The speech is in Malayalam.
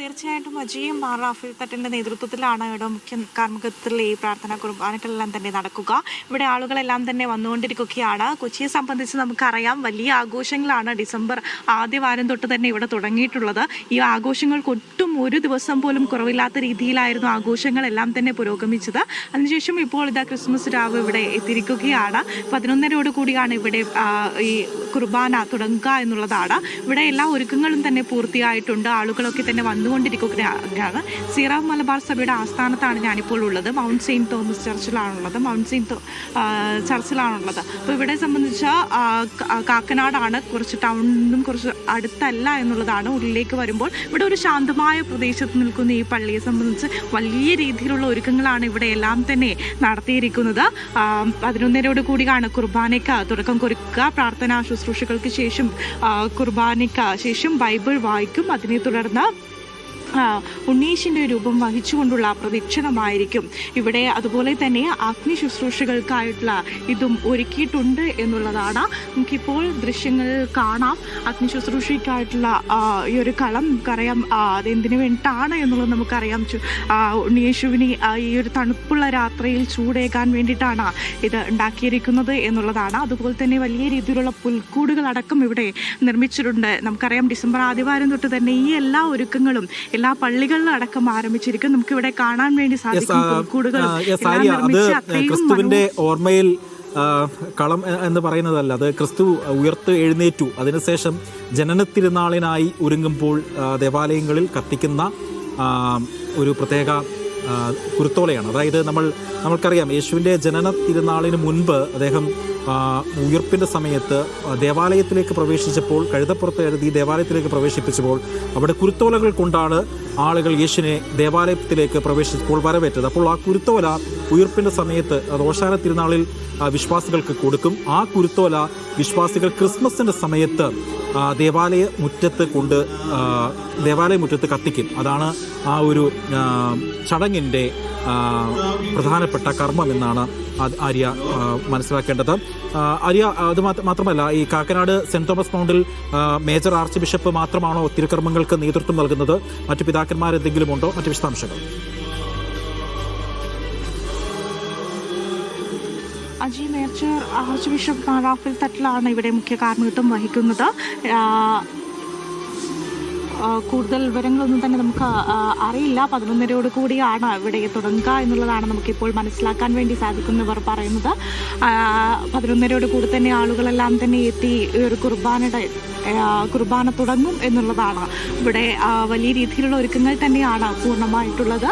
തീർച്ചയായിട്ടും അജിയും റാഫേൽ തട്ടിൻ്റെ നേതൃത്വത്തിലാണ് ഇവിടെ മുഖ്യ കാർമ്മികത്തിൽ ഈ പ്രാർത്ഥനാ കുർബാനകളെല്ലാം തന്നെ നടക്കുക. ഇവിടെ ആളുകളെല്ലാം തന്നെ വന്നുകൊണ്ടിരിക്കുകയാണ്. കൊച്ചിയെ സംബന്ധിച്ച് നമുക്കറിയാം, വലിയ ആഘോഷങ്ങളാണ് ഡിസംബർ ആദ്യവാരം തൊട്ട് തന്നെ ഇവിടെ തുടങ്ങിയിട്ടുള്ളത്. ഈ ആഘോഷങ്ങൾക്ക് ഒട്ടും ഒരു ദിവസം പോലും കുറവില്ലാത്ത രീതിയിലായിരുന്നു ആഘോഷങ്ങളെല്ലാം തന്നെ പുരോഗമിച്ചത്. അതിനുശേഷം ഇപ്പോൾ ഇതാ ക്രിസ്മസ് രാവ് ഇവിടെ എത്തിയിരിക്കുകയാണ്. 11:30 കൂടിയാണ് ഇവിടെ ഈ കുർബാന തുടങ്ങുക എന്നുള്ളതാണ്. ഇവിടെ എല്ലാ ഒരുക്കങ്ങളും തന്നെ പൂർത്തിയായിട്ടുണ്ട്. ആളുകളൊക്കെ തന്നെ വന്നുകൊണ്ടിരിക്കുകയാണ്. സീറോ മലബാർ സഭയുടെ ആസ്ഥാനത്താണ് ഞാനിപ്പോൾ ഉള്ളത്. മൗണ്ട് സെയിൻറ്റ് തോമസ് ചർച്ചിലാണുള്ളത്. അപ്പോൾ ഇവിടെ സംബന്ധിച്ച കാക്കനാടാണ്, കുറച്ച് ടൗണിനും കുറച്ച് അടുത്തല്ല എന്നുള്ളതാണ്. ഉള്ളിലേക്ക് വരുമ്പോൾ ഇവിടെ ഒരു ശാന്തമായ പ്രദേശത്ത് നിൽക്കുന്ന ഈ പള്ളിയെ സംബന്ധിച്ച് വലിയ രീതിയിലുള്ള ഒരുക്കങ്ങളാണ് ഇവിടെ എല്ലാം തന്നെ നടത്തിയിരിക്കുന്നത്. 11:30 കൂടിയാണ് കുർബാനയ്ക്ക് തുടക്കം കുറിക്കുക. പ്രാർത്ഥനാ ശുശ്രൂഷകൾക്ക് ശേഷം കുർബാനയ്ക്ക് ശേഷം ബൈബിൾ വായിക്കും. അതിനെ തുടർന്ന് ഉണ്ണീശിൻ്റെ രൂപം വഹിച്ചുകൊണ്ടുള്ള പ്രദക്ഷിണമായിരിക്കും ഇവിടെ. അതുപോലെ തന്നെ അഗ്നി ശുശ്രൂഷകൾക്കായിട്ടുള്ള ഇതും ഒരുക്കിയിട്ടുണ്ട് എന്നുള്ളതാണ്. നമുക്കിപ്പോൾ ദൃശ്യങ്ങൾ കാണാം. അഗ്നി ശുശ്രൂഷയ്ക്കായിട്ടുള്ള ഈ ഒരു കളം നമുക്കറിയാം അതെന്തിനു വേണ്ടിയിട്ടാണ് എന്നുള്ളത് നമുക്കറിയാം. ഉണ്ണിയേശുവിന് ഈ ഒരു തണുപ്പുള്ള രാത്രിയിൽ ചൂടേകാൻ വേണ്ടിയിട്ടാണ് ഇത് ഉണ്ടാക്കിയിരിക്കുന്നത് എന്നുള്ളതാണ്. അതുപോലെ തന്നെ വലിയ രീതിയിലുള്ള പുൽക്കൂടുകളടക്കം ഇവിടെ നിർമ്മിച്ചിട്ടുണ്ട്. നമുക്കറിയാം, ഡിസംബർ ആദ്യവാരം തൊട്ട് തന്നെ ഈ എല്ലാ ഒരുക്കങ്ങളും എല്ലാ പള്ളികളിലും അടക്കം ആരംഭിച്ചിരിക്കും. നമുക്ക് ഇവിടെ കാണാൻ വേണ്ടി സാധിക്കും. ക്രിസ്തുവിന്റെ ഓർമ്മയിൽ കളം എന്ന് പറയുന്നതല്ല, അത് ക്രിസ്തു ഉയർത്ത് എഴുന്നേറ്റു അതിനുശേഷം ജനന തിരുനാളിനായി ഒരുങ്ങുമ്പോൾ ദേവാലയങ്ങളിൽ കത്തിക്കുന്ന ഒരു പ്രത്യേക കുരുത്തോലയാണ്. അതായത് നമ്മൾക്കറിയാം, യേശുവിൻ്റെ ജനന തിരുനാളിന് മുൻപ് അദ്ദേഹം ഉയർപ്പിൻ്റെ സമയത്ത് ദേവാലയത്തിലേക്ക് പ്രവേശിച്ചപ്പോൾ, കഴുതപ്പുറത്ത് എഴുതി ദേവാലയത്തിലേക്ക് പ്രവേശിപ്പിച്ചപ്പോൾ അവിടെ കുരുത്തോലകൾ കൊണ്ടാണ് ആളുകൾ യേശുവിനെ ദേവാലയത്തിലേക്ക് പ്രവേശിച്ചപ്പോൾ വരവേറ്റത്. അപ്പോൾ ആ കുരുത്തോല ഉയർപ്പിൻ്റെ സമയത്ത് ഓശാന തിരുനാളിൽ വിശ്വാസികൾക്ക് കൊടുക്കും. ആ കുരുത്തോല വിശ്വാസികൾ ക്രിസ്മസിൻ്റെ സമയത്ത് ദേവാലയ മുറ്റത്ത് കത്തിക്കും. അതാണ് ആ ഒരു ചടങ്ങിൻ്റെ പ്രധാനപ്പെട്ട കർമ്മം എന്നാണ് ആര്യ മനസ്സിലാക്കേണ്ടത്. ആര്യ, അത് മാത്രമല്ല, ഈ കാക്കനാട് സെൻറ് തോമസ് മൗണ്ടിൽ മേജർ ആർച്ച് ബിഷപ്പ് മാത്രമാണോ തിരുക്കർമ്മങ്ങൾക്ക് നേതൃത്വം നൽകുന്നത്? മറ്റു പിതാക്കന്മാരെന്തെങ്കിലും ഉണ്ടോ? മറ്റു വിശദാംശങ്ങൾ? Aji, major archbishop Raphael തട്ടിലാണ് ഇവിടെ മുഖ്യ കാർമ്മികത്വം വഹിക്കുന്നത്. കൂടുതൽ വിവരങ്ങളൊന്നും തന്നെ നമുക്ക് അറിയില്ല. 11:30 കൂടിയാണ് ഇവിടെ തുടങ്ങുക എന്നുള്ളതാണ് നമുക്കിപ്പോൾ മനസ്സിലാക്കാൻ വേണ്ടി സാധിക്കുന്നവർ പറയുന്നത്. 11:30 കൂടി തന്നെ ആളുകളെല്ലാം തന്നെ എത്തി ഒരു കുർബാന തുടങ്ങും എന്നുള്ളതാണ്. ഇവിടെ വലിയ രീതിയിലുള്ള ഒരുക്കങ്ങൾ തന്നെയാണ് പൂർണ്ണമായിട്ടുള്ളത്.